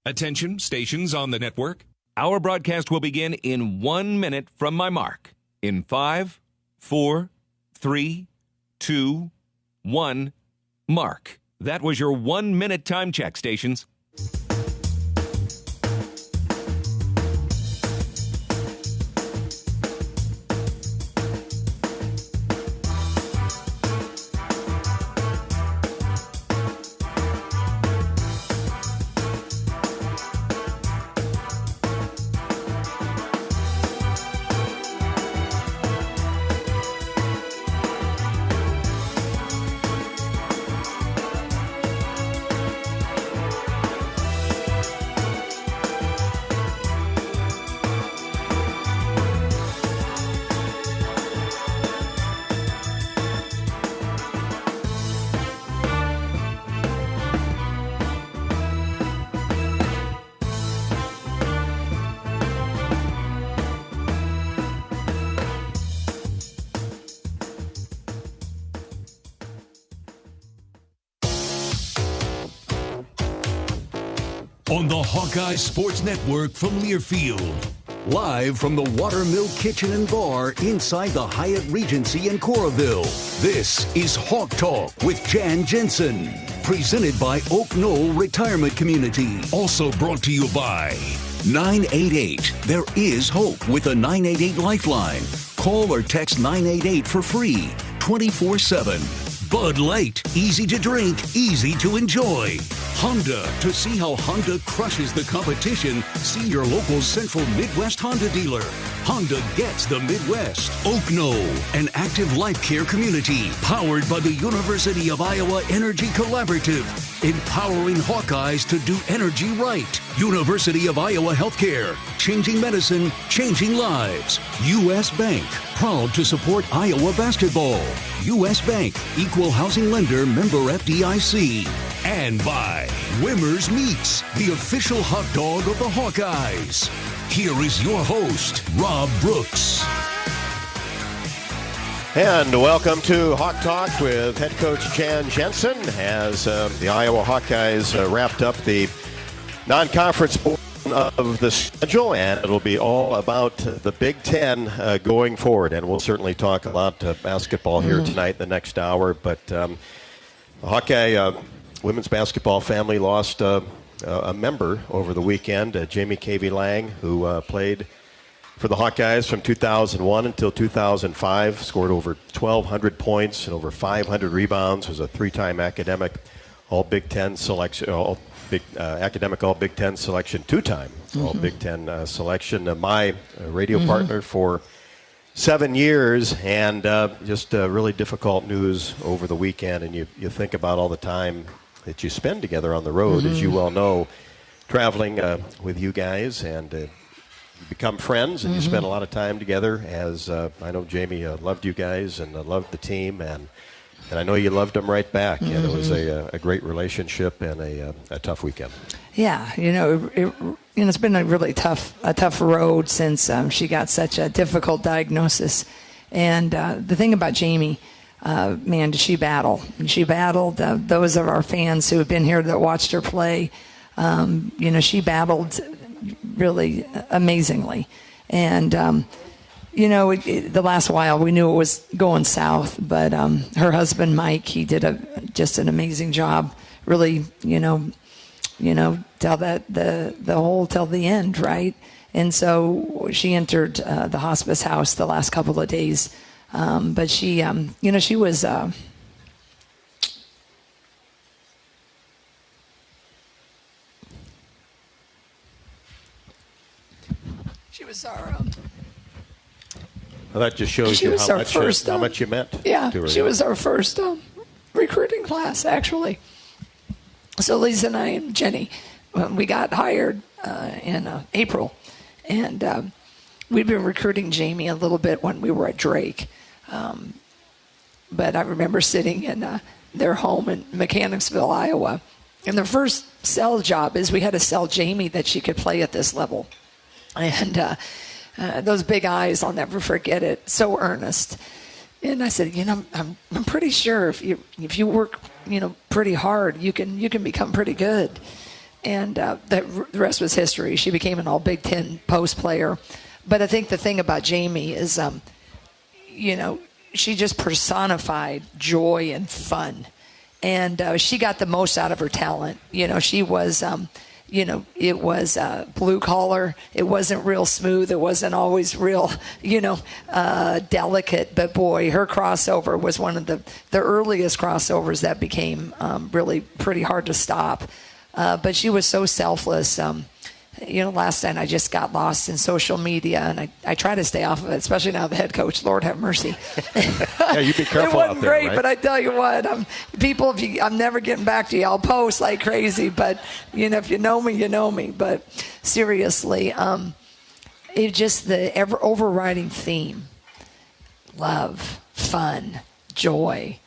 Attention, stations on the network. Our broadcast will begin in 1 minute from my mark. In 5, 4, 3, 2, 1, mark. That was your 1 minute time check, stations. On the Hawkeye Sports Network from Learfield. Live from the Watermill Kitchen and Bar inside the Hyatt Regency in Coralville. This is Hawk Talk with Jensen. Presented by Oak Knoll Retirement Community. Also brought to you by 988. There is hope with a 988 Lifeline. Call or text 988 for free, 24/7. Bud Light, easy to drink, easy to enjoy. Honda, to see how Honda crushes the competition, see your local Central Midwest Honda dealer. Honda gets the Midwest. Oak Knoll, an active life care community powered by the University of Iowa Energy Collaborative, empowering Hawkeyes to do energy right. University of Iowa Healthcare, changing medicine, changing lives. U.S. Bank, proud to support Iowa basketball. U.S. Bank, equal housing lender, member FDIC. And by Wimmer's Meats, the official hot dog of the Hawkeyes. Here is your host, Rob Brooks. And welcome to Hawk Talk with head coach Jensen as the Iowa Hawkeyes wrapped up the non-conference portion of the schedule, and it'll be all about the Big Ten going forward. And we'll certainly talk about basketball here tonight, the next hour. But the Hawkeye women's basketball family lost a member over the weekend, Jamie Cavey Lang, who played for the Hawkeyes from 2001 until 2005, scored over 1,200 points and over 500 rebounds, was a three-time academic All-Big Ten selection, academic All-Big Ten selection, two-time All-Big Ten selection. My radio partner for 7 years, and just really difficult news over the weekend. And you think about all the time that you spend together on the road, as you well know, traveling with you guys, and you become friends, and you spend a lot of time together. As I know Jamie loved you guys and loved the team, and I know you loved them right back. And it was a great relationship and a tough weekend. Yeah, it's been a really tough road since she got such a difficult diagnosis. And the thing about Jamie, man, did she battle. She battled. Those of our fans who have been here that watched her play, she battled really amazingly. And, the last while we knew it was going south, but her husband, Mike, he did just an amazing job, really, till till the end, right? And so she entered the hospice house the last couple of days. But she, she was, she was our, well, that just shows you how much you meant to her. She was our first recruiting class, actually. So Lisa and I and Jenny, we got hired in April, and we'd been recruiting Jamie a little bit when we were at Drake. But I remember sitting in their home in Mechanicsville, Iowa, and the first sell job is we had to sell Jamie that she could play at this level. And those big eyes, I'll never forget it, so earnest. And I said, I'm pretty sure if you work, pretty hard, you can become pretty good. And the rest was history. She became an all Big Ten post player. But I think the thing about Jamie is, she just personified joy and fun. And she got the most out of her talent. She was, it was blue collar. It wasn't real smooth. It wasn't always real, delicate. But boy, her crossover was one of the earliest crossovers that became really pretty hard to stop. But she was so selfless. Last night I just got lost in social media, and I try to stay off of it, especially now the head coach. Lord have mercy. Yeah, you be careful it wasn't out there, great, right? but I tell you what, I'm never getting back to you. I'll post like crazy, but if you know me, you know me. But seriously, it just the ever overriding theme: love, fun, joy,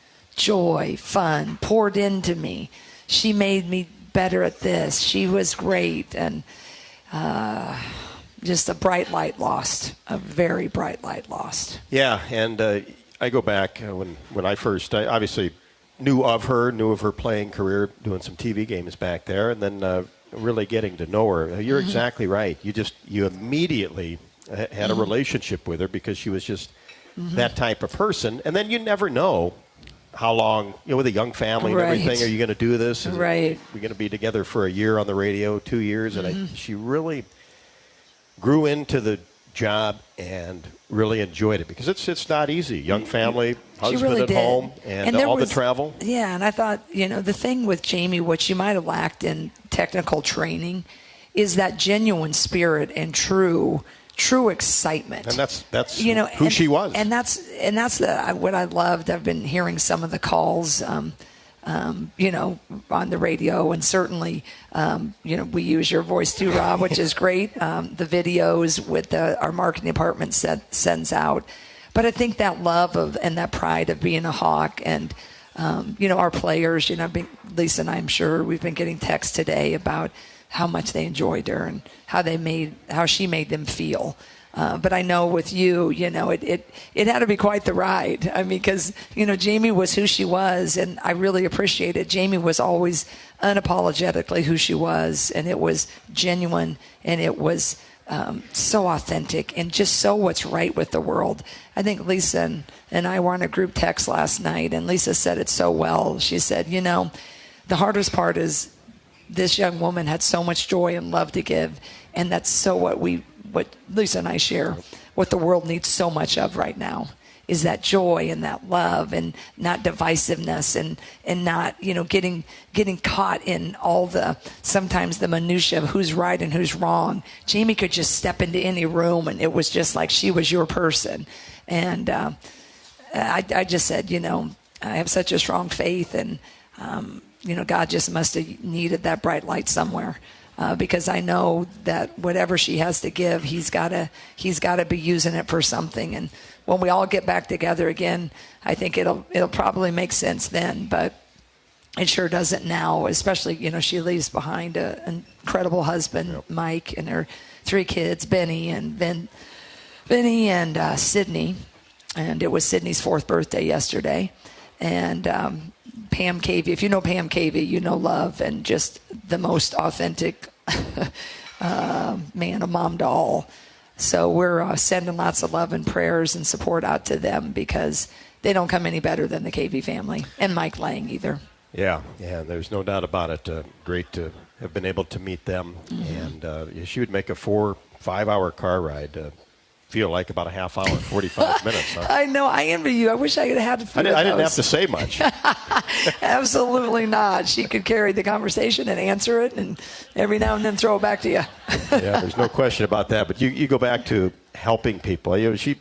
fun poured into me. She made me better at this. She was great, and just a bright light lost, a very bright light lost. Yeah, and I go back when I obviously knew of her playing career, doing some TV games back there, and then really getting to know her. You're exactly right. You immediately had a relationship with her because she was just that type of person, and then you never know how long, with a young family and everything, are you going to do this? We're going to be together for a year on the radio, 2 years, and she really grew into the job and really enjoyed it because it's not easy. Young family, husband really at home, and all the travel. Yeah, and I thought, the thing with Jamie, what she might have lacked in technical training, is that genuine spirit and true excitement. And that's who she was. And that's what I loved. I've been hearing some of the calls, on the radio, and certainly, we use your voice too, Rob, which is great. The videos with our marketing department sends out. But I think that love and that pride of being a Hawk, and our players, Lisa and I'm sure we've been getting texts today about how much they enjoyed her and how she made them feel. But I know with you, it had to be quite the ride. I mean, because, Jamie was who she was, and I really appreciate it. Jamie was always unapologetically who she was, and it was genuine, and it was so authentic, and just so what's right with the world. I think Lisa and I were on a group text last night, and Lisa said it so well. She said, the hardest part is this young woman had so much joy and love to give, and that's so what Lisa and I share, what the world needs so much of right now, is that joy and that love, and not divisiveness, and not getting caught in all sometimes the minutia of who's right and who's wrong. Jamie could just step into any room, and it was just like she was your person. And I just said, I have such a strong faith, and God just must have needed that bright light somewhere, because I know that whatever she has to give, he's got to be using it for something. And when we all get back together again, I think it'll probably make sense then, but it sure doesn't now. Especially, she leaves behind an incredible husband, Mike, and her 3 kids, Benny and Sydney, and it was Sydney's 4th birthday yesterday, and Pam Cavey. If you know Pam Cavey, you know love, and just the most authentic a mom to all. So we're sending lots of love and prayers and support out to them, because they don't come any better than the Cavey family, and Mike Lang either. Yeah, there's no doubt about it. Great to have been able to meet them, and she would make a 4-5 hour car ride feel like about a half hour, 45 minutes. Huh? I know. I envy you. I wish I could have had I didn't have to say much. Absolutely not. She could carry the conversation and answer it, and every now and then throw it back to you. Yeah, there's no question about that. But you go back to helping people. She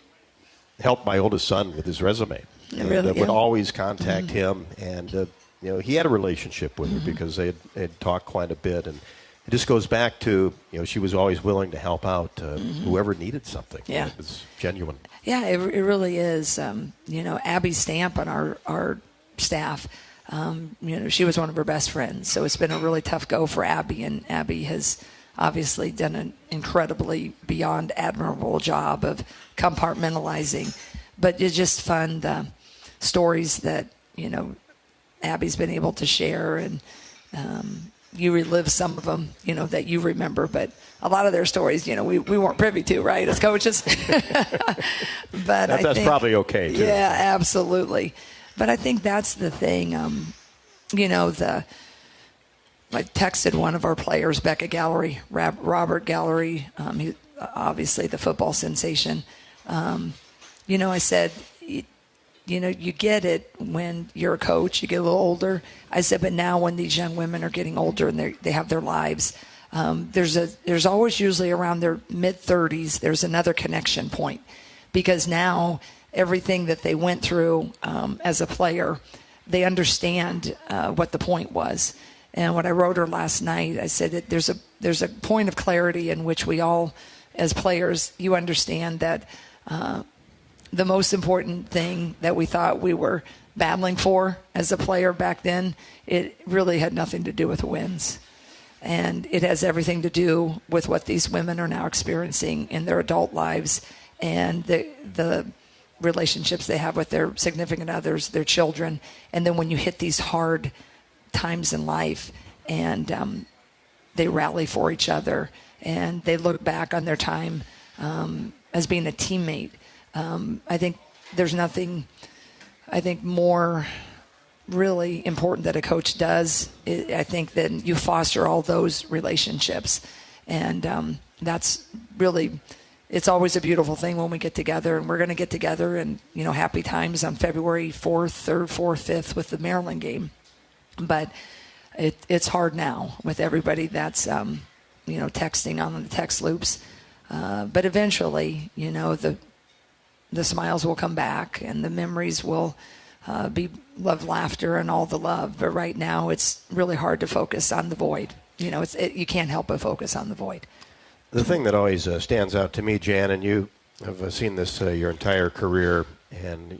helped my oldest son with his resume. Would always contact him, and he had a relationship with her because they had talked quite a bit, and it just goes back to, she was always willing to help out whoever needed something. Yeah. It was genuine. Yeah, it really is. Abby Stamp on our staff, she was one of her best friends. So it's been a really tough go for Abby, and Abby has obviously done an incredibly beyond admirable job of compartmentalizing. But it's just fun, the stories that, Abby's been able to share, and you relive some of them, that you remember, but a lot of their stories, we weren't privy to, right, as coaches. But that's probably okay, too. Yeah, absolutely. But I think that's the thing. I texted one of our players, Becca Gallery, Robert Gallery, he, obviously the football sensation. I said, you get it when you're a coach, you get a little older. I said, but now when these young women are getting older and they have their lives, there's always usually around their mid-30s, there's another connection point. Because now everything that they went through as a player, they understand what the point was. And what I wrote her last night, I said that there's a point of clarity in which we all, as players, you understand that the most important thing that we thought we were battling for as a player back then, it really had nothing to do with wins. And it has everything to do with what these women are now experiencing in their adult lives and the relationships they have with their significant others, their children. And then when you hit these hard times in life and they rally for each other and they look back on their time as being a teammate, I think there's nothing, more really important that a coach does. I think that you foster all those relationships. And that's really, it's always a beautiful thing when we get together. And we're going to get together and, happy times on February 4th, 3rd, 4th, 5th with the Maryland game. But it's hard now with everybody that's, texting on the text loops. But eventually, the smiles will come back and the memories will be love, laughter, and all the love. But right now, it's really hard to focus on the void. You can't help but focus on the void. The thing that always stands out to me, Jan, and you have seen this your entire career, and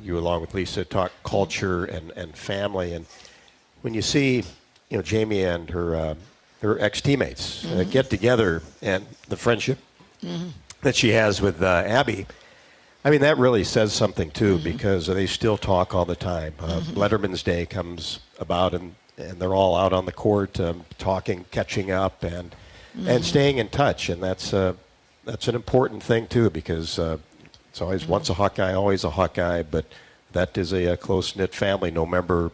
you along with Lisa talk culture and family. And when you see, Jamie and her ex-teammates get together and the friendship that she has with Abby, I mean, that really says something, too, because they still talk all the time. Letterman's Day comes about, and they're all out on the court talking, catching up, and staying in touch. And that's an important thing, too, because it's always once a Hawkeye, always a Hawkeye. But that is a close-knit family, no matter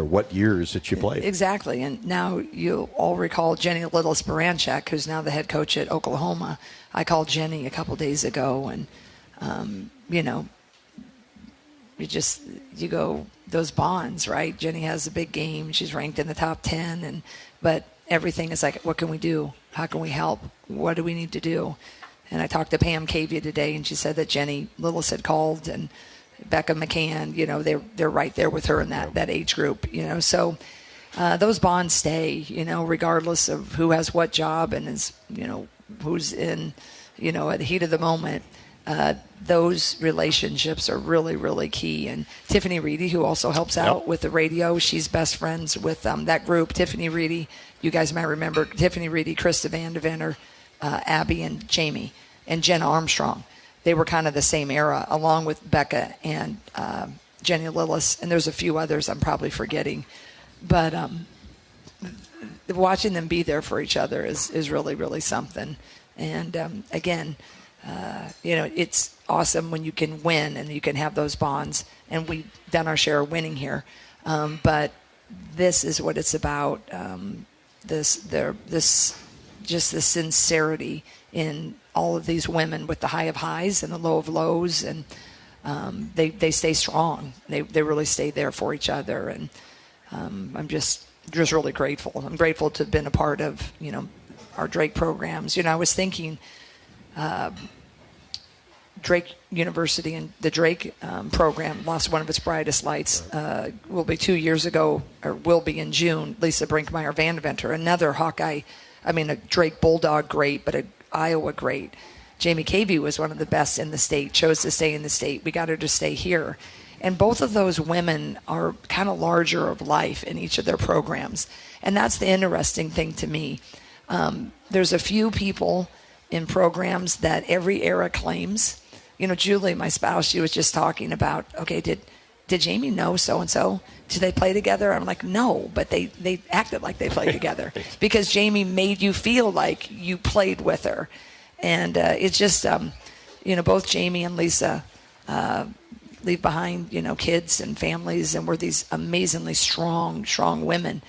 what years that you played. Exactly. And now you all recall Jenny Little-Sparanchak, who's now the head coach at Oklahoma. I called Jenny a couple days ago, and you go, those bonds, right? Jenny has a big game. She's ranked in the top 10, but everything is like, what can we do? How can we help? What do we need to do? And I talked to Pam Cavia today, and she said that Jenny Lillis had called, and Becca McCann, they're right there with her in that age group, So those bonds stay, regardless of who has what job and is, who's in, at the heat of the moment. Those relationships are really, really key. And Tiffany Reedy, who also helps out with the radio, she's best friends with that group. Tiffany Reedy, you guys might remember Tiffany Reedy, Krista Vandeventer, Abby, and Jamie, and Jenna Armstrong. They were kind of the same era, along with Becca and Jenny Lillis. And there's a few others I'm probably forgetting. But watching them be there for each other is really, really something. And, again, it's awesome when you can win and you can have those bonds. And we've done our share of winning here. But this is what it's about, just the sincerity in all of these women with the high of highs and the low of lows. And they stay strong. They really stay there for each other. And I'm just really grateful. I'm grateful to have been a part of, our Drake programs. I was thinking Drake University and the Drake program lost one of its brightest lights. Will be 2 years ago, or will be in June. Lisa Brinkmeyer Vandeventer, another Hawkeye, a Drake Bulldog great, but an Iowa great. Jamie Cavey was one of the best in the state, chose to stay in the state. We got her to stay here. And both of those women are kind of larger of life in each of their programs. And that's the interesting thing to me. There's a few people in programs that every era claims. Julie, my spouse, she was just talking about, okay, did did Jamie know so-and-so? Did they play together? I'm like, no, but they acted like they played together because Jamie made you feel like you played with her. And it's just, both Jamie and Lisa leave behind, kids and families, and we're these amazingly strong women.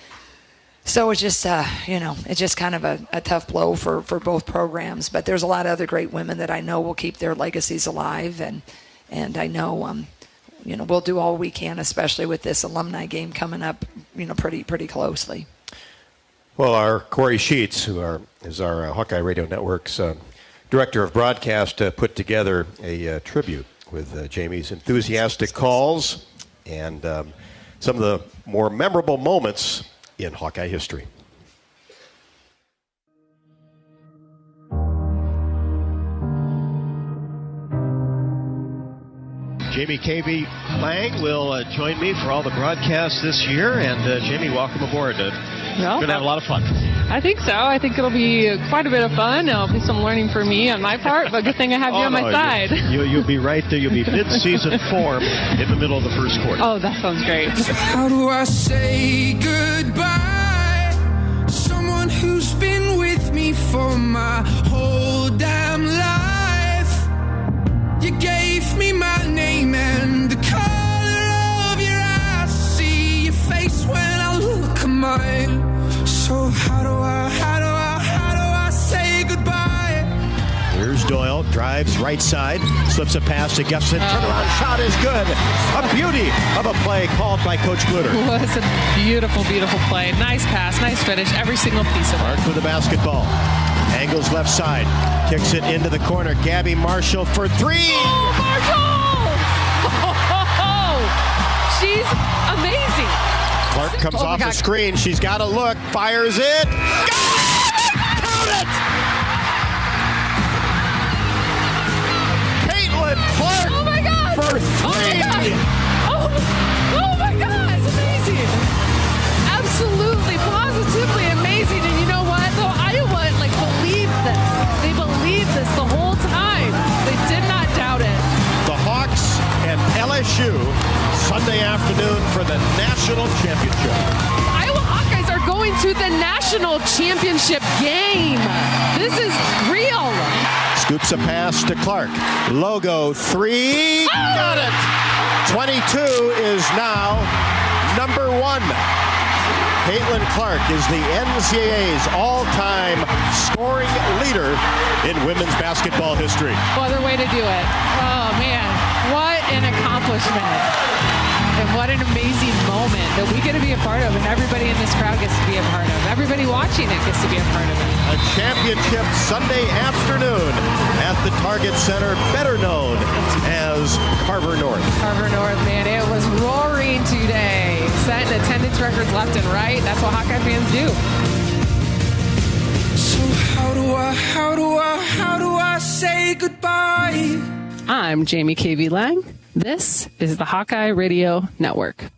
So it's just, it's just kind of a tough blow for both programs. But there's a lot of other great women that I know will keep their legacies alive. And I know, we'll do all we can, especially with this alumni game coming up, pretty closely. Well, our Corey Sheets, is our Hawkeye Radio Network's director of broadcast, put together a tribute with Jamie's enthusiastic calls and some of the more memorable moments in Hawkeye history. Jamie K.V. Lang will join me for all the broadcasts this year. And Jamie, welcome aboard. We're going to have a lot of fun. I think so. I think it'll be quite a bit of fun. It'll be some learning for me on my part, but good thing I have you on my side. You'll be right there. You'll be mid-season form in the middle of the first quarter. Oh, that sounds great. How do I say goodbye to someone who's been with me for my whole damn life? You gave me my name and the color of your eyes. See your face when I look at mine. So how do I say goodbye? Here's Doyle, drives right side, slips a pass to Gusson. Turnaround shot is good. A beauty of a play called by Coach Glitter. It was a beautiful, beautiful play. Nice pass, nice finish, every single piece of it. Mark with the basketball. Angles left side. Kicks it into the corner. Gabby Marshall for three. Oh, Marshall! Oh, she's amazing. Clark comes off the screen. She's got a look. Fires it. Got it! Count it! Caitlin Clark. Oh my God! For three. Oh my God! It's amazing. Absolutely, positively amazing. And you know what? Though Iowa believed this. They believed this the whole time. They did not doubt it. The Hawks and LSU Sunday afternoon for the national championship. Iowa Hawkeyes are going to the national championship game. This is real. Scoops a pass to Clark. Logo three. Oh! Got it. 22 is now number 1. Caitlin Clark is the NCAA's all-time scoring leader in women's basketball history. What other way to do it? Oh, man. What an accomplishment. And what an amazing moment that we get to be a part of, and everybody in this crowd gets to be a part of. Everybody watching it gets to be a part of it. A championship Sunday afternoon at the Target Center, better known as Carver North. Carver North, man, it was roaring today. Setting attendance records left and right. That's what Hawkeye fans do. So how do I say goodbye? I'm Jamie K.V. Lang. This is the Hawkeye Radio Network.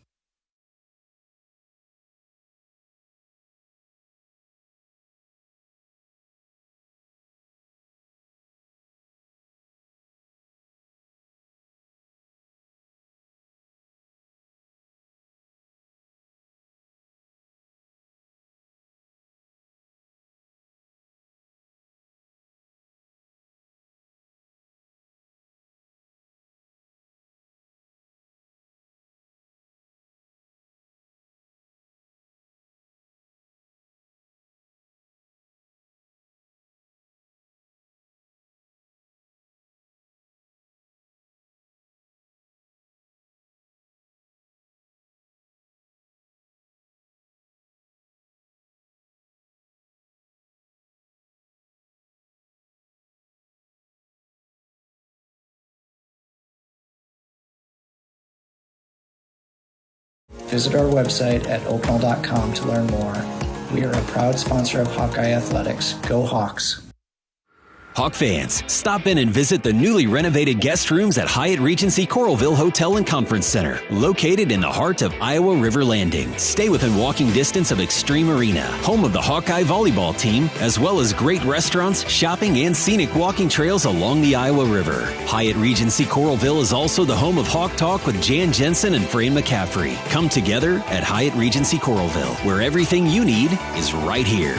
Visit our website at oaknall.com to learn more. We are a proud sponsor of Hawkeye Athletics. Go Hawks! Hawk fans, stop in and visit the newly renovated guest rooms at Hyatt Regency Coralville Hotel and Conference Center, located in the heart of Iowa River Landing. Stay within walking distance of Extreme Arena, home of the Hawkeye volleyball team, as well as great restaurants, shopping, and scenic walking trails along the Iowa River. Hyatt Regency Coralville is also the home of Hawk Talk with Jan Jensen and Fran McCaffrey. Come together at Hyatt Regency Coralville, where everything you need is right here.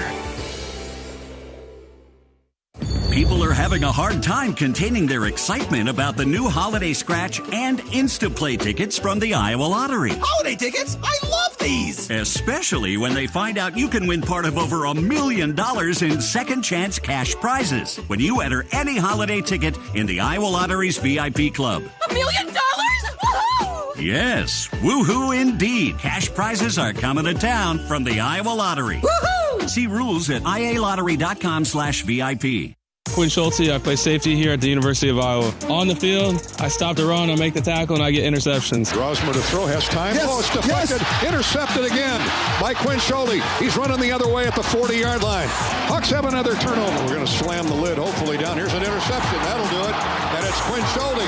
People are having a hard time containing their excitement about the new Holiday Scratch and Instaplay tickets from the Iowa Lottery. Holiday tickets? I love these! Especially when they find out you can win part of over $1 million in second chance cash prizes when you enter any holiday ticket in the Iowa Lottery's VIP Club. $1 million? Woohoo! Yes, woohoo indeed. Cash prizes are coming to town from the Iowa Lottery. Woohoo! See rules at ialottery.com/VIP. Quinn Schulte, I play safety here at the University of Iowa. On the field, I stop the run, I make the tackle, and I get interceptions. Rosmer to throw, has time. Yes, it's deflected, intercepted again by Quinn Schulte. He's running the other way at the 40-yard line. Hawks have another turnover. We're going to slam the lid, hopefully, down. Here's an interception. That'll do it. And it's Quinn Schulte.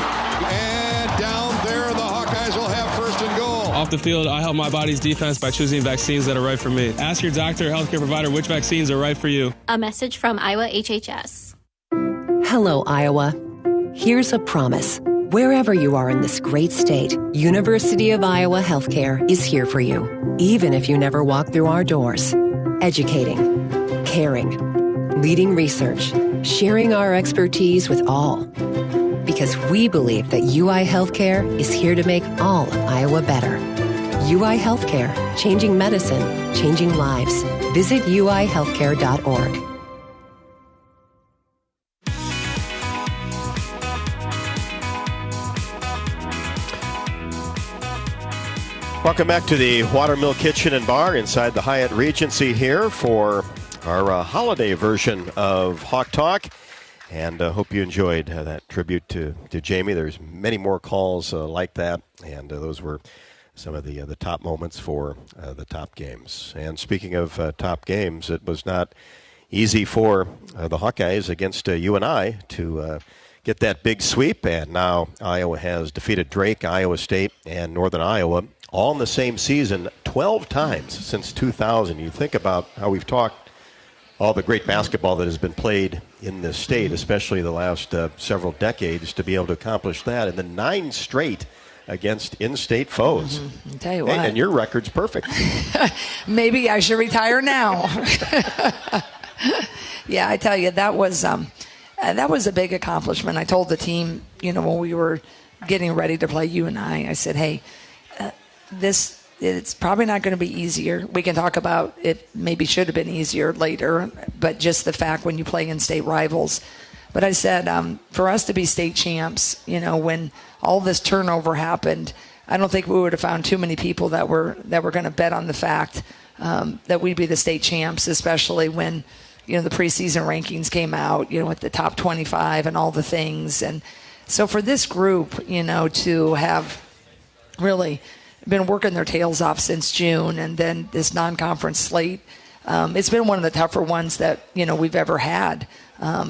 And down there, the Hawkeyes will have first and goal. Off the field, I help my body's defense by choosing vaccines that are right for me. Ask your doctor or healthcare provider which vaccines are right for you. A message from Iowa HHS. Hello, Iowa. Here's a promise. Wherever you are in this great state, University of Iowa Healthcare is here for you, even if you never walk through our doors. Educating, caring, leading research, sharing our expertise with all. Because we believe that UI Healthcare is here to make all of Iowa better. UI Healthcare, changing medicine, changing lives. Visit uihealthcare.org. Welcome back to the Watermill Kitchen and Bar inside the Hyatt Regency here for our holiday version of Hawk Talk. And hope you enjoyed that tribute to Jamie. There's many more calls like that, and those were some of the top moments for the top games. And speaking of top games, it was not easy for the Hawkeyes against UNI to get that big sweep. And now Iowa has defeated Drake, Iowa State, and Northern Iowa all in the same season 12 times since 2000. You think about how we've talked all the great basketball that has been played in this state, especially the last several decades, to be able to accomplish that. And then 9 straight against in-state foes. Mm-hmm. I'll tell you what. And your record's perfect. Maybe I should retire now. Yeah, I tell you, that was a big accomplishment. I told the team, when we were getting ready to play UNI, I said, hey, it's probably not going to be easier. We can talk about it maybe should have been easier later, but just the fact when you play in-state rivals. But I said, for us to be state champs, when all this turnover happened, I don't think we would have found too many people that were going to bet on the fact that we'd be the state champs, especially when, the preseason rankings came out, with the top 25 and all the things. And so for this group, to have really been working their tails off since June, and then this non-conference slate, it's been one of the tougher ones that we've ever had,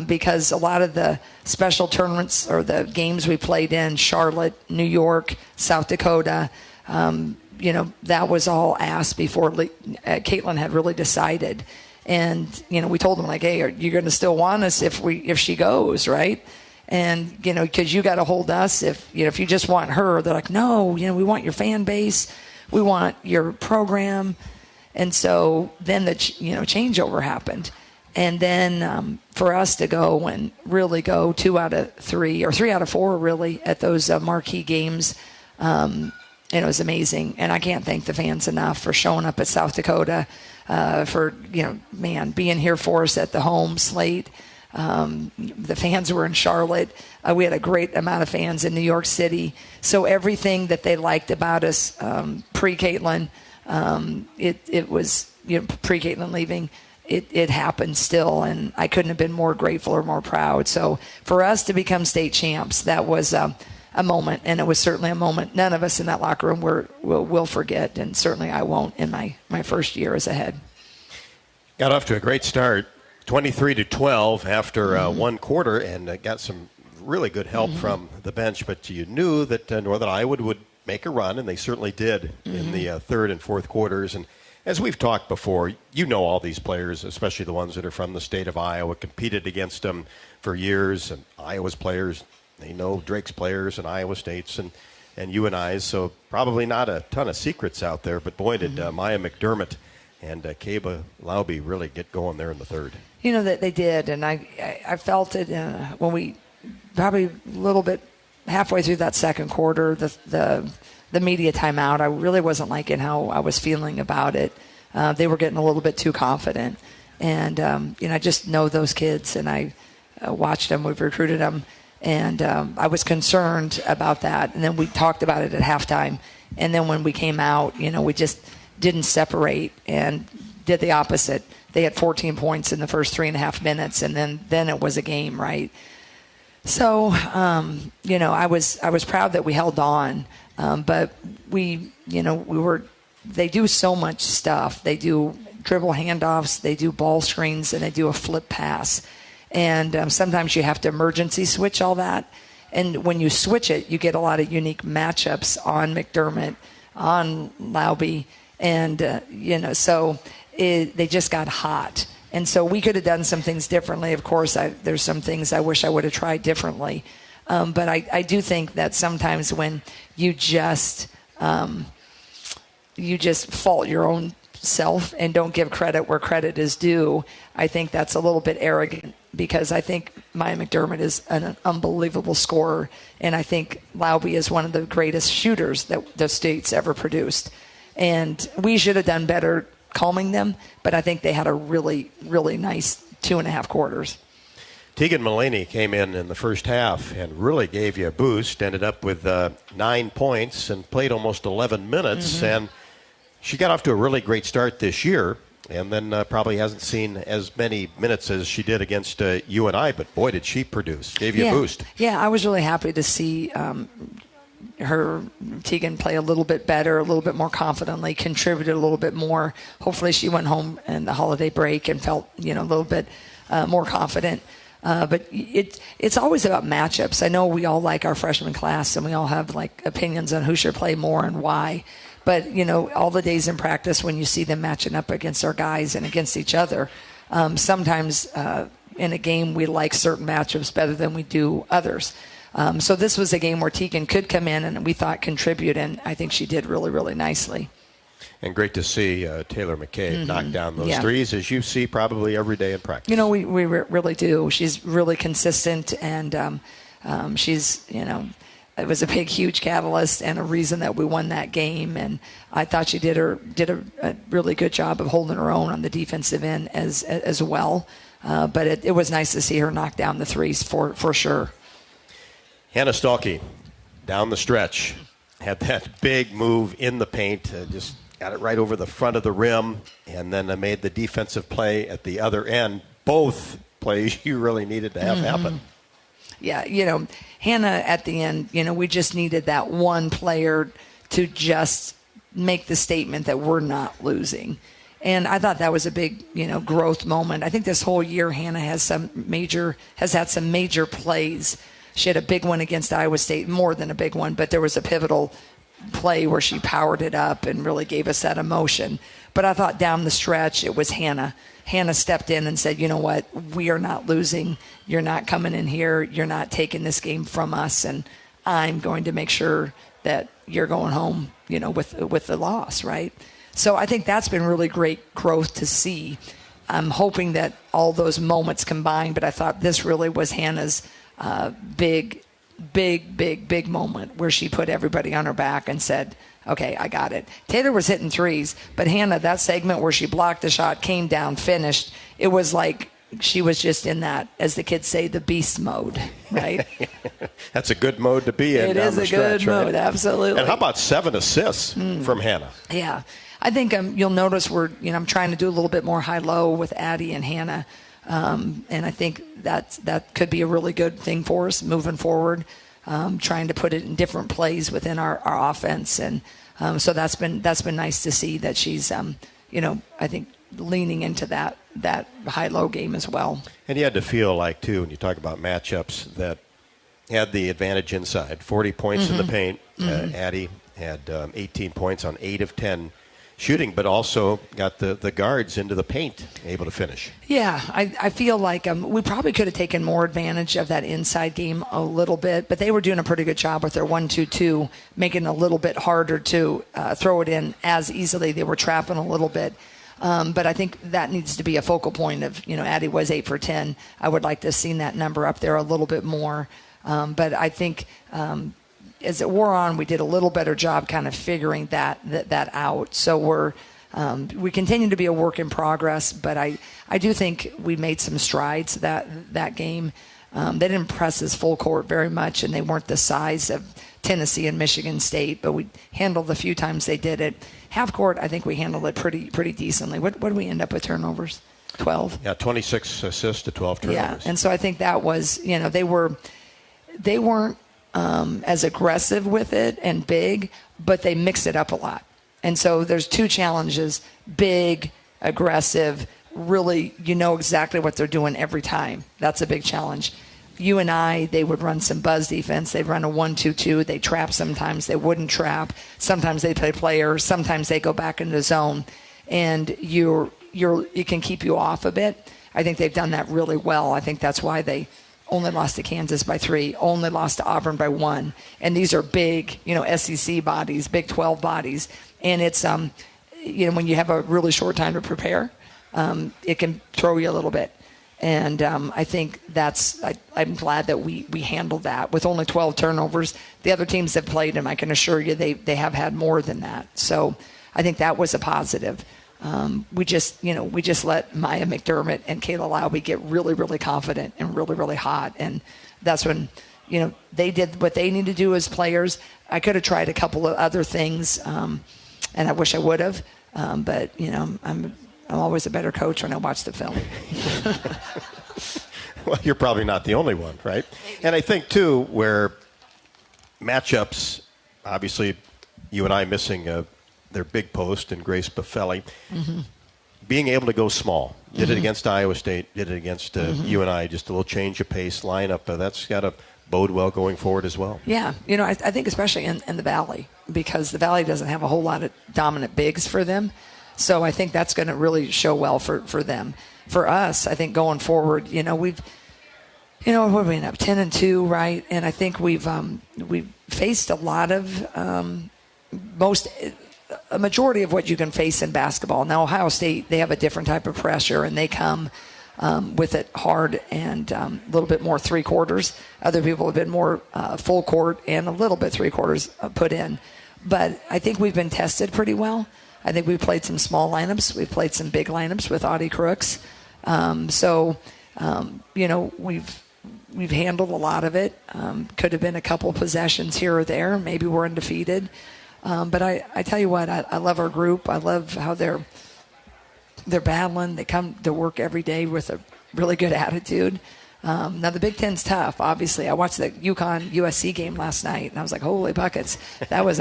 because a lot of the special tournaments or the games we played in Charlotte, New York, South Dakota, that was all asked before Caitlin had really decided. And we told them, like, hey, are you going to still want us if she goes, right? And, because you got to hold us if you just want her. They're like, no, we want your fan base. We want your program. And so then the, changeover happened. And then for us to go and really go 2 out of 3 or 3 out of 4 really at those marquee games, it was amazing. And I can't thank the fans enough for showing up at South Dakota, for, being here for us at the home slate. The fans were in Charlotte. We had a great amount of fans in New York City. So everything that they liked about us pre-Caitlin, it was, pre-Caitlin leaving, it happened still. And I couldn't have been more grateful or more proud. So for us to become state champs, that was a moment. And it was certainly a moment none of us in that locker room will forget. And certainly I won't in my first year as a head. Got off to a great start. 23-12 after one quarter, and got some really good help from the bench. But you knew that Northern Iowa would make a run, and they certainly did in the third and fourth quarters. And as we've talked before, you know all these players, especially the ones that are from the state of Iowa, competed against them for years. And Iowa's players, they know Drake's players and Iowa State's and UNI's. So probably not a ton of secrets out there. But boy, did Maya McDermott and Kaba Laube really get going there in the third. You know that they did, and I felt it when we probably a little bit halfway through that second quarter, the media timeout. I really wasn't liking how I was feeling about it. They were getting a little bit too confident, and I just know those kids, and I watched them. We've recruited them, and I was concerned about that. And then we talked about it at halftime, and then when we came out, we just didn't separate and did the opposite. They had 14 points in the first 3.5 minutes, and then it was a game, right? So, I was proud that we held on, but they do so much stuff. They do dribble handoffs, they do ball screens, and they do a flip pass. And sometimes you have to emergency switch all that. And when you switch it, you get a lot of unique matchups on McDermott, on Laube, and, so they just got hot. And so we could have done some things differently. Of course, there's some things I wish I would have tried differently. But I do think that sometimes when you just fault your own self and don't give credit where credit is due, I think that's a little bit arrogant, because I think Maya McDermott is an unbelievable scorer, and I think Laube is one of the greatest shooters that the state's ever produced. And we should have done better calming them, but I think they had a really, really nice 2.5 quarters. Tegan Mulaney came in the first half and really gave you a boost, ended up with 9 points and played almost 11 minutes, and she got off to a really great start this year, and then probably hasn't seen as many minutes as she did against UNI, but boy, did she produce. Gave you a boost. Yeah, I was really happy to see Tegan play a little bit better, a little bit more confidently, contributed a little bit more. Hopefully she went home in the holiday break and felt, a little bit more confident. But it's always about matchups. I know we all like our freshman class, and we all have opinions on who should play more and why. But, all the days in practice when you see them matching up against our guys and against each other, sometimes in a game we like certain matchups better than we do others. So this was a game where Tegan could come in and we thought contribute, and I think she did really, really nicely. And great to see Taylor McCabe knock down those threes, as you see probably every day in practice. We really do. She's really consistent, and she's, it was a big, huge catalyst and a reason that we won that game. And I thought she did a really good job of holding her own on the defensive end as well. But it was nice to see her knock down the threes for sure. Hannah Stalkey, down the stretch, had that big move in the paint, just got it right over the front of the rim, and then made the defensive play at the other end. Both plays you really needed to have happen. Yeah, Hannah at the end, we just needed that one player to just make the statement that we're not losing. And I thought that was a big, growth moment. I think this whole year Hannah has had some major plays. She had a big one against Iowa State, more than a big one, but there was a pivotal play where she powered it up and really gave us that emotion. But I thought down the stretch, it was Hannah. Hannah stepped in and said, you know what, we are not losing. You're not coming in here. You're not taking this game from us, and I'm going to make sure that you're going home, with the loss, right? So I think that's been really great growth to see. I'm hoping that all those moments combined, but I thought this really was Hannah's big moment where she put everybody on her back and said, okay, I got it. Taylor was hitting threes, but Hannah, that segment where she blocked the shot, came down, finished, it was like she was just in that, as the kids say, the beast mode, right? That's a good mode to be in. It is a good mode, absolutely. And how about 7 assists from Hannah? Yeah. I think you'll notice I'm trying to do a little bit more high-low with Addie and Hannah. And I think that could be a really good thing for us moving forward, trying to put it in different plays within our offense. And so that's been nice to see that she's, I think, leaning into that that high-low game as well. And you had to feel like, too, when you talk about matchups, that had the advantage inside. 40 points in the paint. Addie had 18 points on 8 of 10 shooting, but also got the guards into the paint, able to finish. Yeah, I feel like we probably could have taken more advantage of that inside game a little bit, but they were doing a pretty good job with their 1-2-2, making it a little bit harder to throw it in as easily. They were trapping a little bit. But I think that needs to be a focal point of, Addie was 8 for 10. I would like to have seen that number up there a little bit more. But I think as it wore on, we did a little better job kind of figuring that out. So we continue to be a work in progress, but I do think we made some strides that game. They didn't press his full court very much, and they weren't the size of Tennessee and Michigan State, but we handled the few times they did it. Half court, I think we handled it pretty decently. What did we end up with turnovers? 12? Yeah, 26 assists to 12 turnovers. Yeah, and so I think that was, they weren't as aggressive with it and big, but they mixed it up a lot. And so there's two challenges: big, aggressive, really exactly what they're doing every time. That's a big challenge. UNI, they would run some buzz defense. They'd run a 1-2-2. They trap sometimes. They wouldn't trap. Sometimes they play players. Sometimes they go back into the zone. And it can keep you off a bit. I think they've done that really well. I think that's why they only lost to Kansas by 3, only lost to Auburn by 1. And these are big, SEC bodies, Big 12 bodies. And it's, when you have a really short time to prepare, it can throw you a little bit. And I think I'm glad that we handled that with only 12 turnovers. The other teams that played them, I can assure you, they have had more than that. So I think that was a positive. We just let Maya McDermott and Kayla Lowby get really, really confident and really, really hot. And that's when, they did what they need to do as players. I could have tried a couple of other things, and I wish I would have. But, I'm always a better coach when I watch the film. Well, you're probably not the only one, right? And I think, too, where matchups, obviously, you and I missing their big post and Grace Buffelli, being able to go small. Did it against Iowa State, did it against UNI, just a little change of pace, lineup. That's got to bode well going forward as well. Yeah, I think especially in the Valley, because the Valley doesn't have a whole lot of dominant bigs for them. So I think that's going to really show well for them. For us, I think going forward, we've, what do we end up, 10-2, right? And I think we've faced a lot of a majority of what you can face in basketball. Now, Ohio State, they have a different type of pressure, and they come with it hard and a little bit more three-quarters. Other people have been more full court and a little bit three-quarters put in. But I think we've been tested pretty well. I think we've played some small lineups. We've played some big lineups with Audie Crooks. We've handled a lot of it. Could have been a couple possessions here or there. Maybe we're undefeated. But I tell you what, I love our group. I love how they're battling. They come to work every day with a really good attitude. Now, the Big Ten's tough, obviously. I watched the UConn-USC game last night, and I was like, holy buckets. That was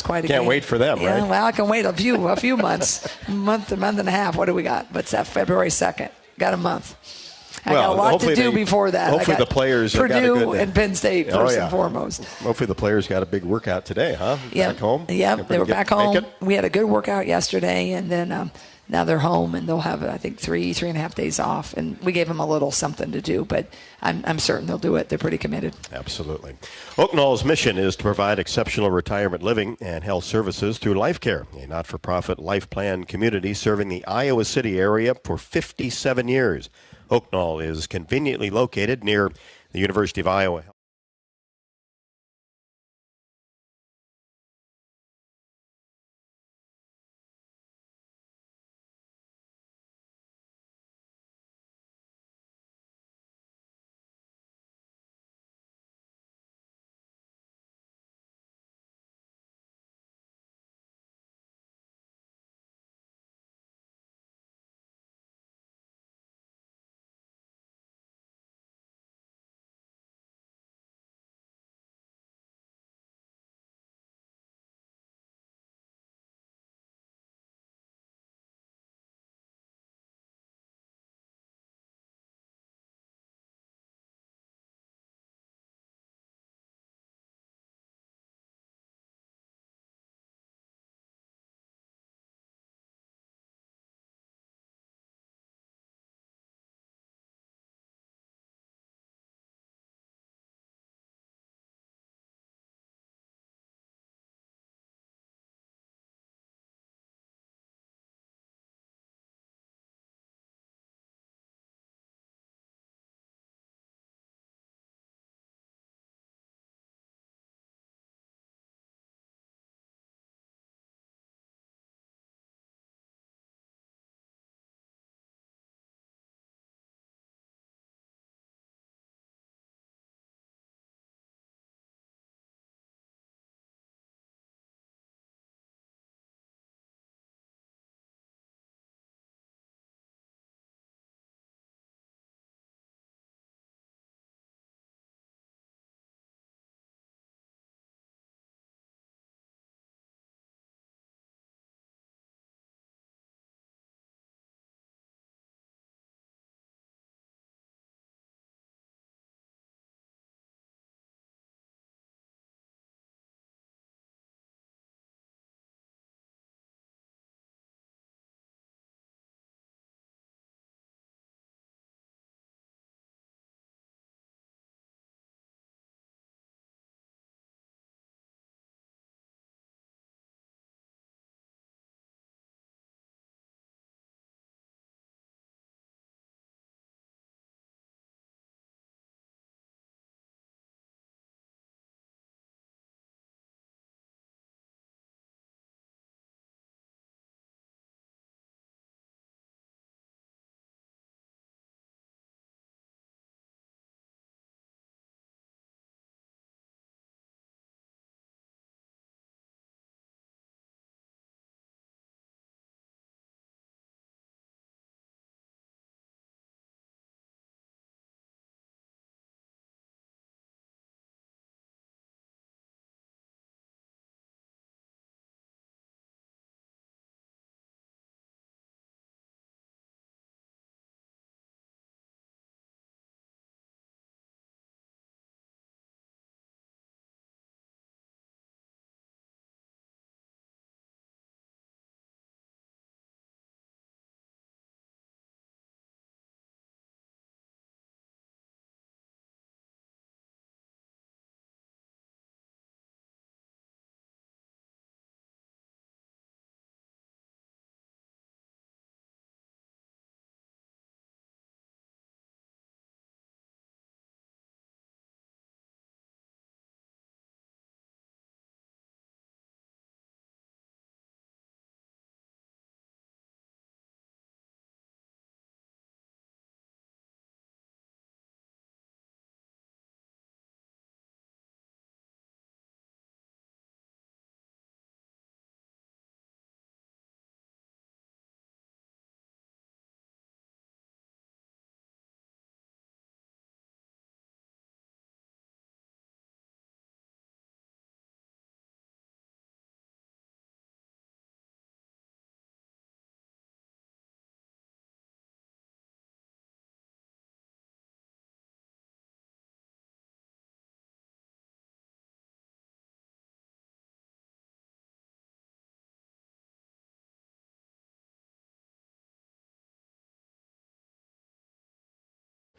quite a game. Can't wait for them, yeah, right? Well, I can wait a few months, a month and a half. What do we got? What's that, February 2nd? Got a month. I got a lot to do before that. Hopefully the players Purdue got a good, and Penn State first and foremost. Hopefully the players got a big workout today, huh? Yep. Back home? Yeah, they were back home. We had a good workout yesterday, and then now they're home, and they'll have, I think, 3.5 days off. And we gave them a little something to do, but I'm certain they'll do it. They're pretty committed. Absolutely. Oaknall's mission is to provide exceptional retirement living and health services through Life Care, a not-for-profit life plan community serving the Iowa City area for 57 years. Oaknall is conveniently located near the University of Iowa.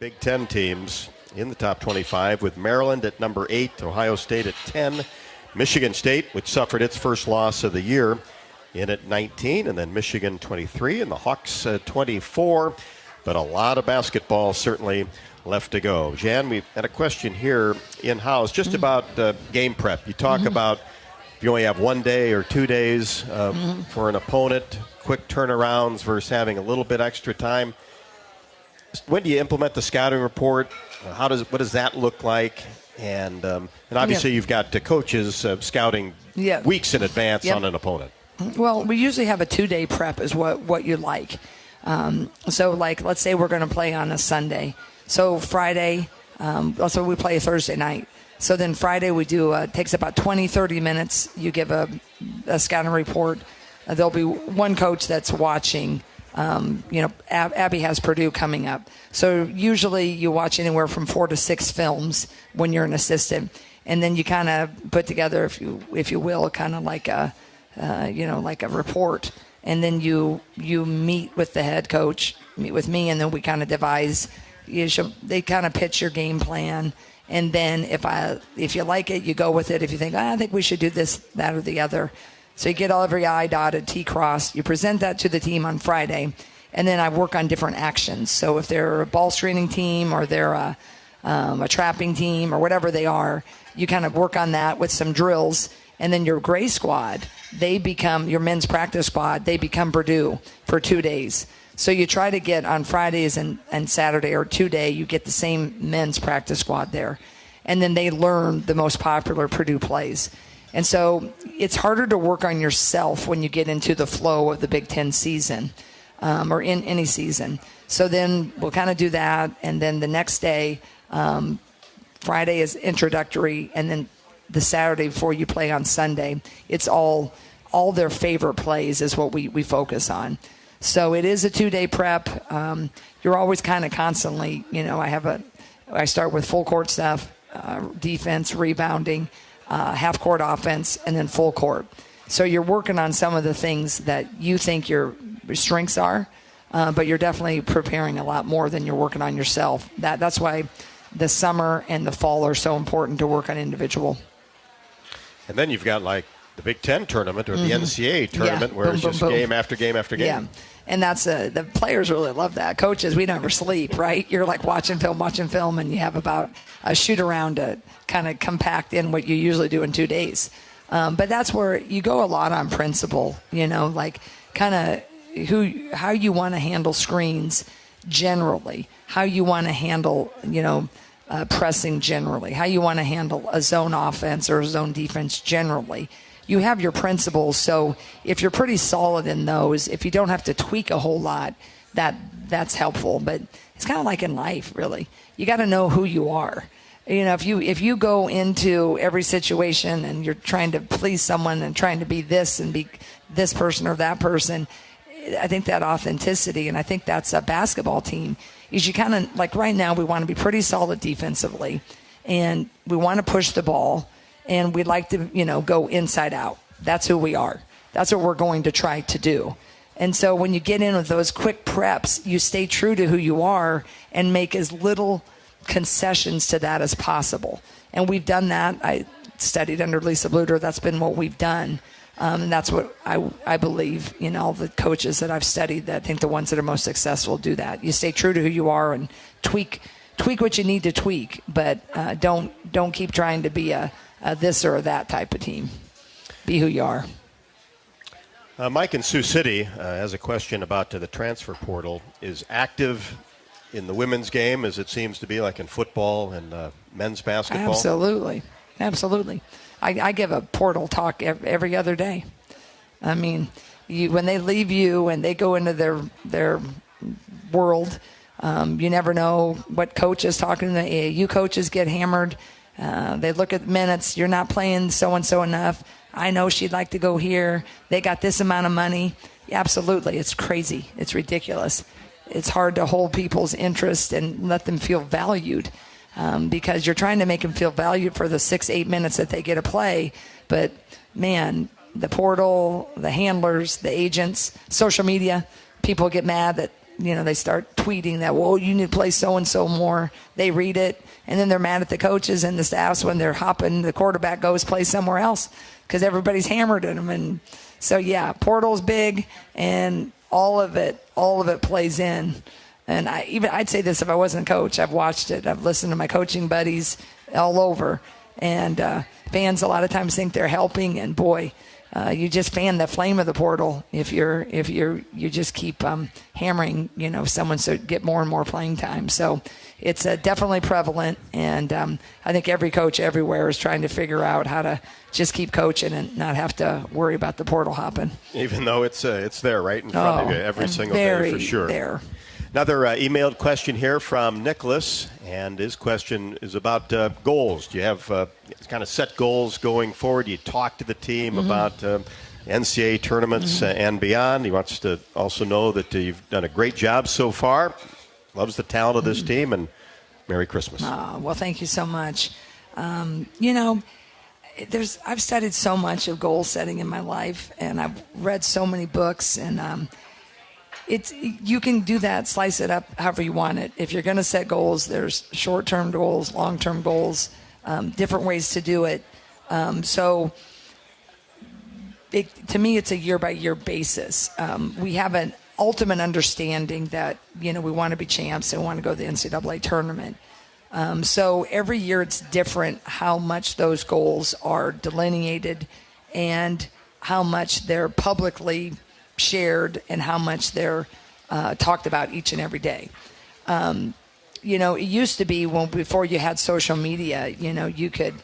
Big Ten teams in the top 25, with Maryland at number 8, Ohio State at 10, Michigan State, which suffered its first loss of the year, in at 19, and then Michigan 23, and the Hawks 24. But a lot of basketball certainly left to go. Jan, we had a question here in-house just about game prep. You talk about if you only have 1 day or 2 days for an opponent, quick turnarounds versus having a little bit extra time. When do you implement the scouting report? What does that look like? And obviously you've got the coaches scouting weeks in advance on an opponent. Well, we usually have a 2-day prep is what you like. So, like, let's say we're going to play on a Sunday. So Friday, also we play a Thursday night. So then Friday we do, takes about 20, 30 minutes. You give a scouting report. There'll be one coach that's watching. Abby has Purdue coming up. So usually you watch anywhere from 4 to 6 films when you're an assistant. And then you kind of put together, if you will, kind of like a report. And then you meet with the head coach, meet with me, and then we kind of devise. They kind of pitch your game plan, and then if you like it, you go with it. If you think, I think we should do this, that, or the other, so you get every I dotted, T crossed. You present that to the team on Friday, and then I work on different actions. So if they're a ball screening team or they're a trapping team or whatever they are, you kind of work on that with some drills. And then your gray squad, they become your men's practice squad. They become Purdue for 2 days. So you try to get on Fridays and Saturday or 2-day, you get the same men's practice squad there. And then they learn the most popular Purdue plays. And so it's harder to work on yourself when you get into the flow of the Big Ten season or in any season. So then we'll kind of do that. And then the next day, Friday is introductory, and then the Saturday before you play on Sunday, it's all their favorite plays is what we focus on. So it is a 2-day prep. You're always kind of constantly, I start with full court stuff, defense, rebounding, half court offense, and then full court. So you're working on some of the things that you think your strengths are, but you're definitely preparing a lot more than you're working on yourself. That's why the summer and the fall are so important to work on individual. And then you've got like the Big Ten tournament or the NCAA tournament where it's just game after game after game. Yeah, and that's the players really love that. Coaches, we never sleep, right? You're like watching film, and you have about a shoot around to kind of compact in what you usually do in 2 days. But that's where you go a lot on principle, like kind of how you want to handle screens generally, how you want to handle, pressing generally, how you want to handle a zone offense or a zone defense generally. You have your principles, so if you're pretty solid in those, if you don't have to tweak a whole lot, that's helpful. But it's kind of like in life, really. You got to know who you are. If you go into every situation and you're trying to please someone and trying to be this and be this person or that person, I think that authenticity, and I think that's a basketball team, is you kind of, like right now, we want to be pretty solid defensively, and we want to push the ball, and we'd like to, go inside out. That's who we are. That's what we're going to try to do. And so when you get in with those quick preps, you stay true to who you are and make as little concessions to that as possible. And we've done that. I studied under Lisa Bluter. That's been what we've done. And that's what I believe, all the coaches that I've studied, that I think the ones that are most successful do that. You stay true to who you are and tweak what you need to tweak, but don't keep trying to be a this or that type of team. Be who you are. Mike in Sioux City has a question about the transfer portal. Is active in the women's game as it seems to be like in football and men's basketball? Absolutely. I give a portal talk every other day. I mean, when they leave you and they go into their world, you never know what coach is talking to. The AAU coaches get hammered. They look at minutes. You're not playing so-and-so enough. I know she'd like to go here. They got this amount of money. Yeah, absolutely. It's crazy. It's ridiculous. It's hard to hold people's interest and let them feel valued. Because you're trying to make them feel valued for the 6-8 minutes that they get to play. But, man, the portal, the handlers, the agents, social media, people get mad that, they start tweeting that, well, you need to play so-and-so more. They read it, and then they're mad at the coaches and the staffs when they're hopping. The quarterback goes play somewhere else because everybody's hammered at them. And so, yeah, portal's big, and all of it plays in. And I'd say this if I wasn't a coach. I've watched it. I've listened to my coaching buddies all over. And fans a lot of times think they're helping, and boy, you just fan the flame of the portal if you just keep hammering someone to get more and more playing time. So it's definitely prevalent, and I think every coach everywhere is trying to figure out how to just keep coaching and not have to worry about the portal hopping. Even though it's there right in front of you every single day for sure. There. Another emailed question here from Nicholas, and his question is about goals. Do you have kind of set goals going forward? You talk to the team about NCAA tournaments and beyond. He wants to also know that you've done a great job so far, loves the talent of this team, and Merry Christmas. Well, thank you so much. I've studied so much of goal setting in my life, and I've read so many books, and you can do that, slice it up however you want it. If you're going to set goals, there's short-term goals, long-term goals, different ways to do it. To me, it's a year-by-year basis. We have an ultimate understanding that, we want to be champs and we want to go to the NCAA tournament. So every year it's different how much those goals are delineated and how much they're publicly shared and how much they're talked about each and every day. It used to be before you had social media, you could,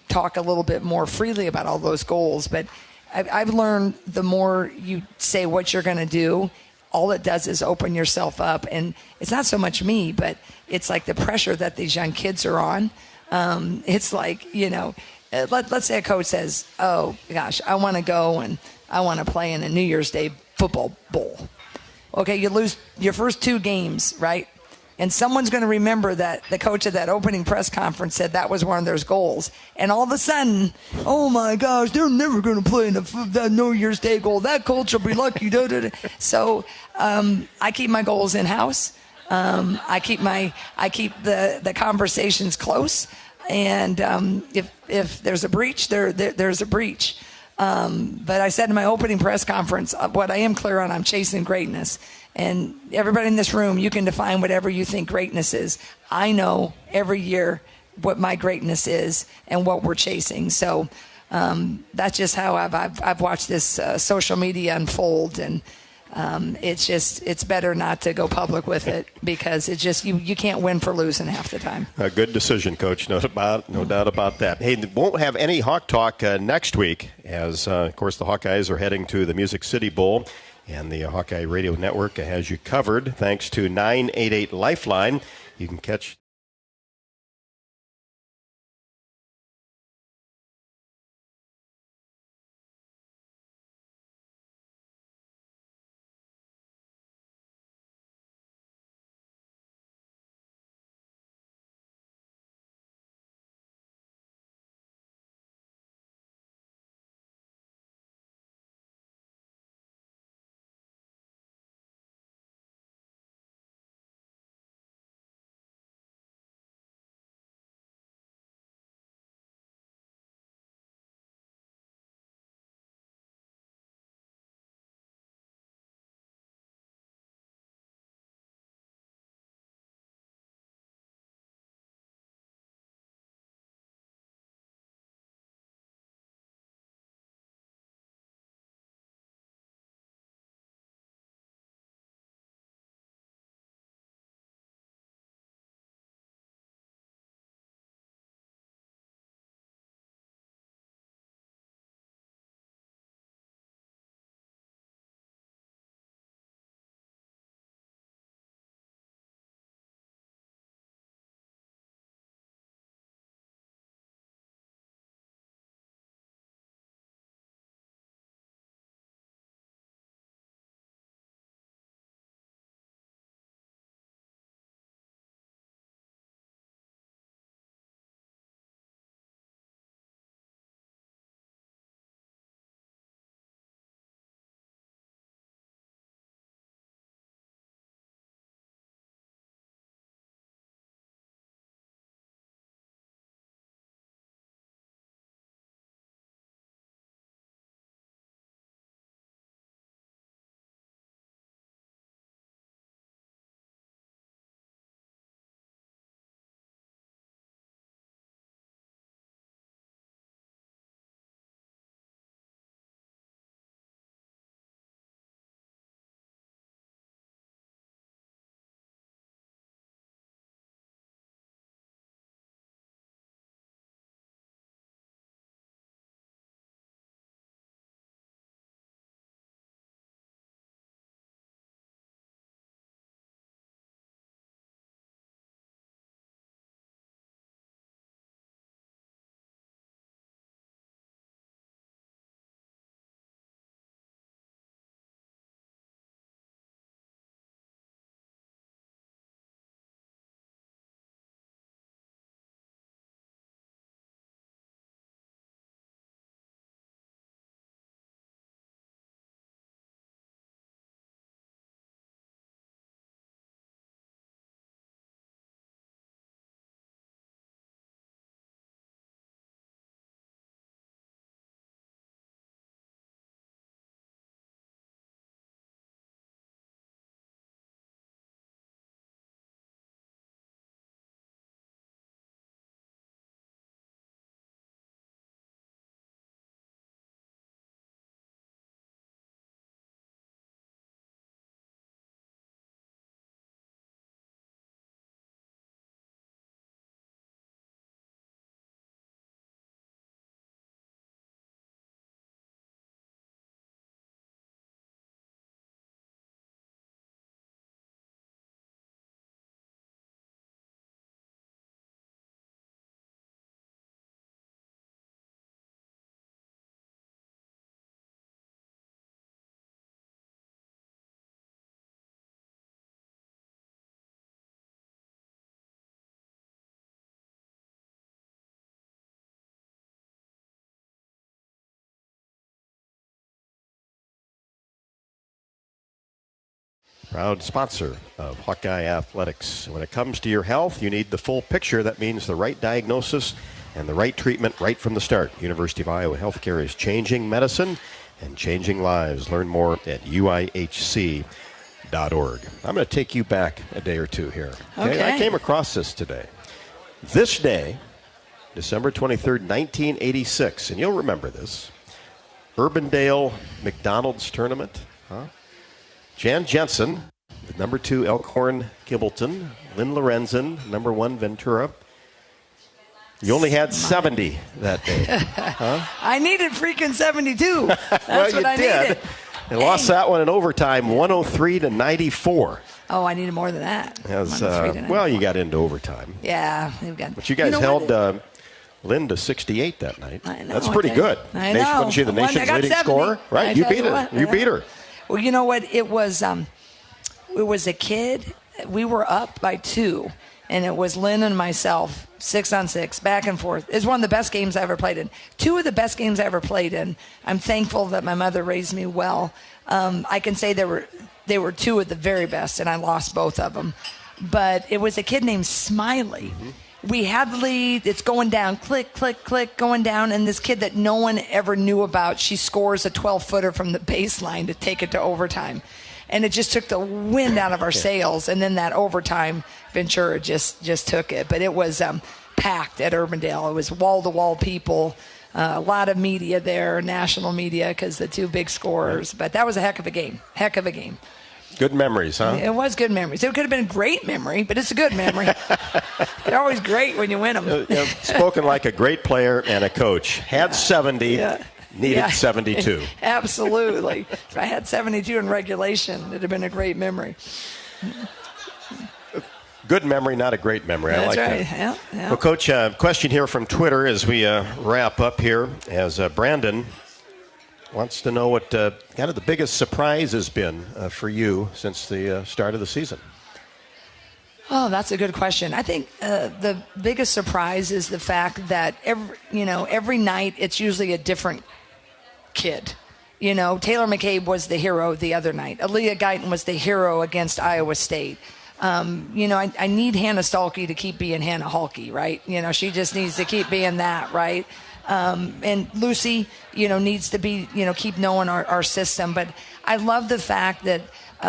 talk a little bit more freely about all those goals. But I've learned the more you say what you're going to do, all it does is open yourself up. And it's not so much me, but it's like the pressure that these young kids are on. It's like, let's say a coach says, oh, gosh, I want to go and I want to play in a New Year's Day football bowl. Okay, you lose your first 2 games, right? And someone's going to remember that the coach at that opening press conference said that was one of their goals. And all of a sudden, oh, my gosh, they're never going to play in the New Year's Day goal. That coach will be lucky. So I keep my goals in-house. I keep the conversations close. And if there's a breach, there's a breach. But I said in my opening press conference, what I am clear on, I'm chasing greatness. And everybody in this room, you can define whatever you think greatness is. I know every year what my greatness is and what we're chasing. So that's just how I've watched this social media unfold. And it's better not to go public with it because it just you can't win for losing half the time. A good decision, Coach. No doubt about that. Hey, won't have any Hawk Talk next week as, of course, the Hawkeyes are heading to the Music City Bowl, and the Hawkeye Radio Network has you covered thanks to 988 Lifeline. You can catch proud sponsor of Hawkeye Athletics. When it comes to your health, you need the full picture. That means the right diagnosis and the right treatment right from the start. University of Iowa Healthcare is changing medicine and changing lives. Learn more at uihc.org. I'm going to take you back a day or two here. Okay. I came across this today. This day, December 23rd, 1986, and you'll remember this, Urbandale McDonald's tournament. Jan Jensen, number 2 Elkhorn Gibbleton, Lynn Lorenzen, number 1 Ventura. You only had 70 that day. I needed freaking 72. That's well, what I needed. You lost that one in overtime, 103-94. Oh, I needed more than that. Well, you got into overtime. Yeah. But you guys held Lynn to 68 that night. I know. That's pretty good. I know. Wasn't she the nation's leading scorer? Right, you beat her. You beat her. Well, you know what? It was a kid. We were up by 2. And it was Lynn and myself, 6-on-6, back and forth. It's one of the best games I ever played in. 2 of the best games I ever played in. I'm thankful that my mother raised me well. I can say they were 2 of the very best, and I lost both of them. But it was a kid named Smiley. Mm-hmm. We had the lead. It's going down, click, click, click, going down. And this kid that no one ever knew about, she scores a 12-footer from the baseline to take it to overtime. And it just took the wind out of our sails. And then that overtime, Ventura just took it. But it was packed at Urbandale. It was wall-to-wall people, a lot of media there, national media, because the 2 big scorers. But that was a heck of a game. Good memories, huh? It was good memories. It could have been a great memory, but it's a good memory. They're always great when you win them. Spoken like a great player and a coach. Had 70. Needed 72. Absolutely. If I had 72 in regulation, it would have been a great memory. Good memory, not a great memory. That's I like right. that. Yeah. Well, Coach, question here from Twitter as we wrap up here. As Brandon wants to know what kind of the biggest surprise has been for you since the start of the season. Oh, that's a good question. I think the biggest surprise is the fact that every night it's usually a different kid. Taylor McCabe was the hero the other night. Aaliyah Guyton was the hero against Iowa State. I need Hannah Stalkey to keep being Hannah Hawkey, right? She just needs to keep being that, right? And Lucy, needs to be, keep knowing our system. But I love the fact that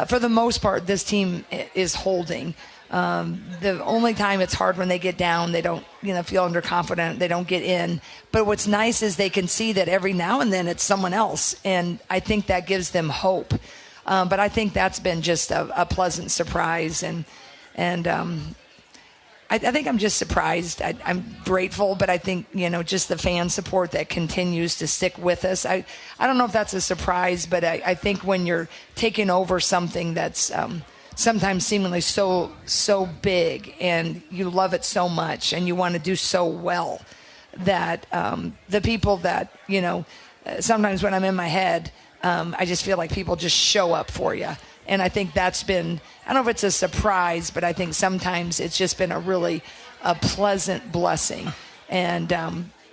for the most part, this team is holding. The only time it's hard when they get down, they don't, feel underconfident, they don't get in. But what's nice is they can see that every now and then it's someone else, and I think that gives them hope. But I think that's been just a pleasant surprise, and I think I'm just surprised. I'm grateful, but I think, just the fan support that continues to stick with us. I don't know if that's a surprise, but I think when you're taking over something that's sometimes seemingly so big and you love it so much and you want to do so well that the people that, sometimes when I'm in my head, I just feel like people just show up for you. And I think that's been, I don't know if it's a surprise, but I think sometimes it's just been a pleasant blessing. And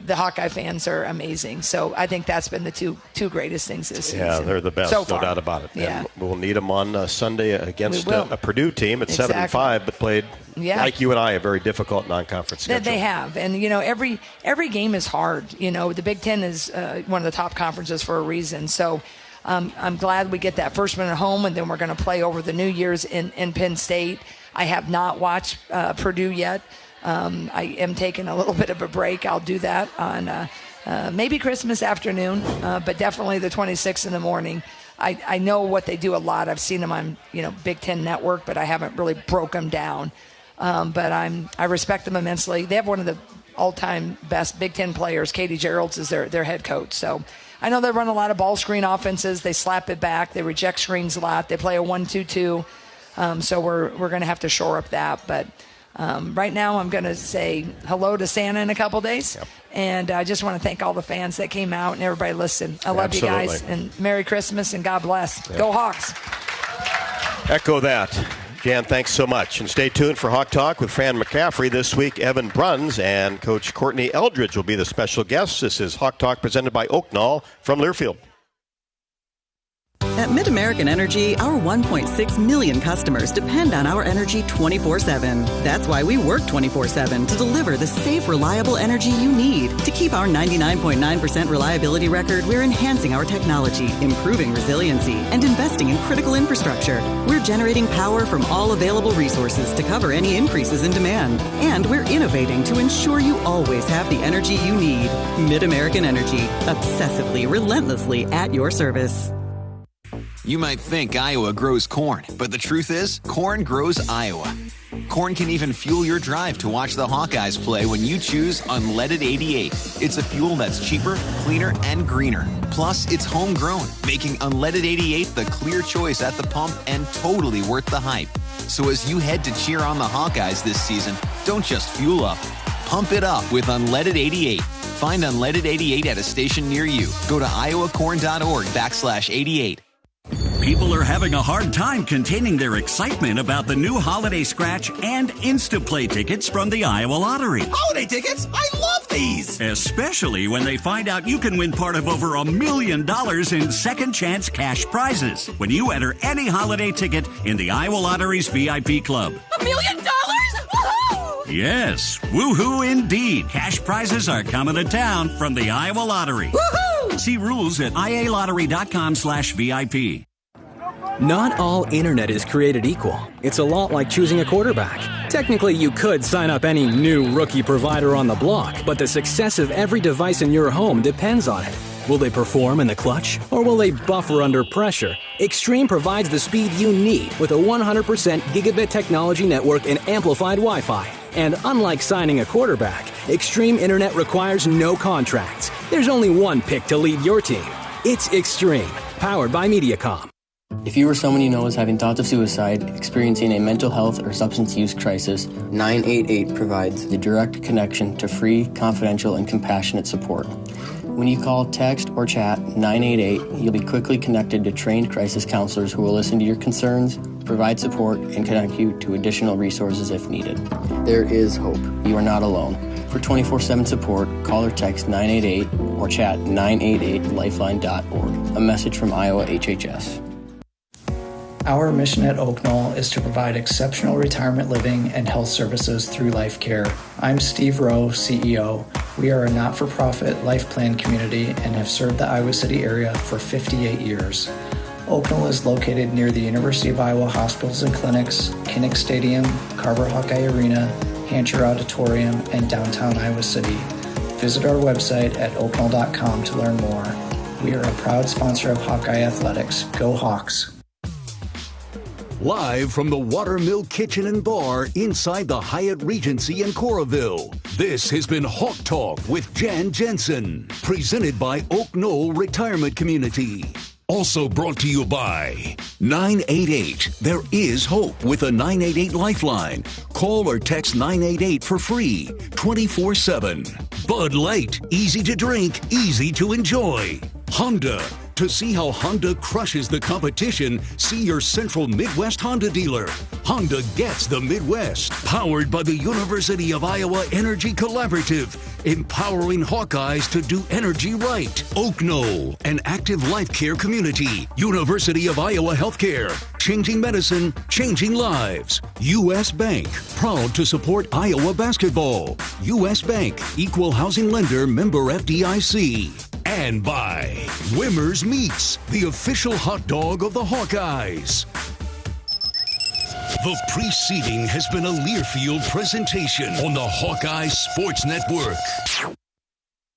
the Hawkeye fans are amazing. So I think that's been the two greatest things this season. Yeah, they're the best, so no far. doubt about it. Yeah. And we'll need them on Sunday against a Purdue team at 7-5, but played, like you and I, a very difficult non-conference schedule. They have. And, every game is hard. The Big Ten is one of the top conferences for a reason. So I'm glad we get that first one at home, and then we're going to play over the New Year's in Penn State. I have not watched Purdue yet. I am taking a little bit of a break. I'll do that on maybe Christmas afternoon, but definitely the 26th in the morning. I know what they do a lot. I've seen them on Big Ten Network, but I haven't really broke them down. But I respect them immensely. They have one of the all-time best Big Ten players. Katie Gerald's is their head coach. So I know they run a lot of ball screen offenses. They slap it back. They reject screens a lot. They play a 1-2-2. So we're going to have to shore up that. But right now I'm going to say hello to Santa in a couple days. Yep. And I just want to thank all the fans that came out and everybody listened. I love you guys. And Merry Christmas and God bless. Yep. Go Hawks. Echo that. Jan, thanks so much. And stay tuned for Hawk Talk with Fran McCaffrey this week. Evan Bruns and Coach Courtney Eldridge will be the special guests. This is Hawk Talk presented by Oaknall from Learfield. At Mid-American Energy, our 1.6 million customers depend on our energy 24/7. That's why we work 24/7 to deliver the safe, reliable energy you need. To keep our 99.9% reliability record, we're enhancing our technology, improving resiliency, and investing in critical infrastructure. We're generating power from all available resources to cover any increases in demand. And we're innovating to ensure you always have the energy you need. Mid-American Energy, obsessively, relentlessly at your service. You might think Iowa grows corn, but the truth is, corn grows Iowa. Corn can even fuel your drive to watch the Hawkeyes play when you choose Unleaded 88. It's a fuel that's cheaper, cleaner, and greener. Plus, it's homegrown, making Unleaded 88 the clear choice at the pump and totally worth the hype. So as you head to cheer on the Hawkeyes this season, don't just fuel up. Pump it up with Unleaded 88. Find Unleaded 88 at a station near you. Go to iowacorn.org/88. People are having a hard time containing their excitement about the new Holiday Scratch and Instaplay tickets from the Iowa Lottery. Holiday tickets? I love these! Especially when they find out you can win part of over $1 million in second chance cash prizes when you enter any holiday ticket in the Iowa Lottery's VIP Club. $1 million? Woohoo! Yes, woohoo indeed. Cash prizes are coming to town from the Iowa Lottery. Woohoo! See rules at ialottery.com/VIP. Not all internet is created equal. It's a lot like choosing a quarterback. Technically, you could sign up any new rookie provider on the block, but the success of every device in your home depends on it. Will they perform in the clutch, or will they buffer under pressure? Extreme provides the speed you need with a 100% gigabit technology network and amplified Wi-Fi. And unlike signing a quarterback, Extreme Internet requires no contracts. There's only one pick to lead your team. It's Extreme, powered by Mediacom. If you or someone you know is having thoughts of suicide, experiencing a mental health or substance use crisis, 988 provides the direct connection to free, confidential, and compassionate support. When you call, text, or chat 988, you'll be quickly connected to trained crisis counselors who will listen to your concerns, provide support, and connect you to additional resources if needed. There is hope. You are not alone. For 24/7 support, call or text 988 or chat 988lifeline.org. A message from Iowa HHS. Our mission at Oak Knoll is to provide exceptional retirement living and health services through Life Care. I'm Steve Rowe, CEO. We are a not-for-profit life plan community and have served the Iowa City area for 58 years. Oak Knoll is located near the University of Iowa hospitals and clinics, Kinnick Stadium, Carver Hawkeye Arena, Hancher Auditorium, and downtown Iowa City. Visit our website at oakknoll.com to learn more. We are a proud sponsor of Hawkeye Athletics. Go Hawks! Live from the Watermill Kitchen and Bar inside the Hyatt Regency in Coralville, this has been Hawk Talk with Jan Jensen, presented by Oak Knoll Retirement Community. Also brought to you by 988. There is hope with a 988 lifeline. Call or text 988 for free, 24/7. Bud Light, easy to drink, easy to enjoy. Honda. To see how Honda crushes the competition, see your Central Midwest Honda dealer. Honda gets the Midwest. Powered by the University of Iowa Energy Collaborative, empowering Hawkeyes to do energy right. Oak Knoll, an active life care community. University of Iowa Healthcare, changing medicine, changing lives. U.S. Bank, proud to support Iowa basketball. U.S. Bank, equal housing lender, member FDIC. And by Wimmer's Meats, the official hot dog of the Hawkeyes. The preceding has been a Learfield presentation on the Hawkeye Sports Network.